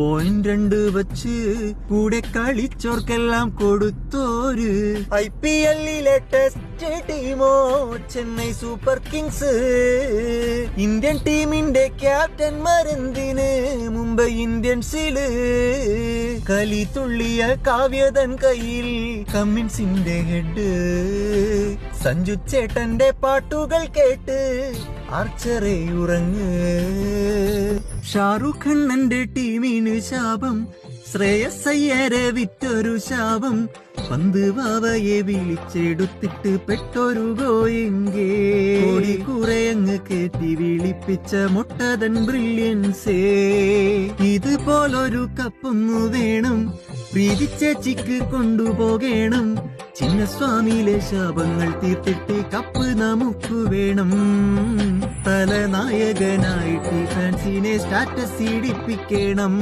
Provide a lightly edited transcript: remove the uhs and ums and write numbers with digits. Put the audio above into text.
2 വച്ച് കൂടെ കളിച്ചോർക്കെല്ലാം കൊടുത്തോര്. IPL-ലെ ടെസ്റ്റ് ടീമോ ചെന്നൈ സൂപ്പർ കിങ്സ്. ഇന്ത്യൻ ടീമിന്റെ ക്യാപ്റ്റന്മാരെന്തിന് മുംബൈ ഇന്ത്യൻസില്. കലി തുള്ളിയ കാവ്യതൻ കയ്യിൽ കമ്മിൻസിന്റെ ഹെഡ്. സഞ്ജു ചേട്ടന്റെ പാട്ടുകൾ കേട്ട് ആർച്ചറെ ഉറങ്ങ്. ഷാറുഖ് ഖണ്ണന്റെ ടീമിന് ശാപം. ശ്രേയസ് അയ്യരെ വിറ്റൊരു ശാപം. പന്ത് വാവയെ വിളിച്ചെടുത്തിട്ട് പെട്ടൊരു ഗോയിങ്കേ. ഓടി കുറയങ്ങ് കേട്ടി വിളിപ്പിച്ച മുട്ടതൻ ബ്രില്യൻസേ. ഇതുപോലൊരു കപ്പൊന്നു വേണം, പ്രീതി ചേച്ചിക്ക് കൊണ്ടുപോകണം. ചിന്നസ്വാമിയിലെ ശാപങ്ങൾ തീർത്തിട്ട് കപ്പ് നമുക്ക് വേണം. തലനായകനായിട്ട് ഫാൻസിനെ സ്റ്റാറ്റസ് ഇടിപ്പിക്കണം.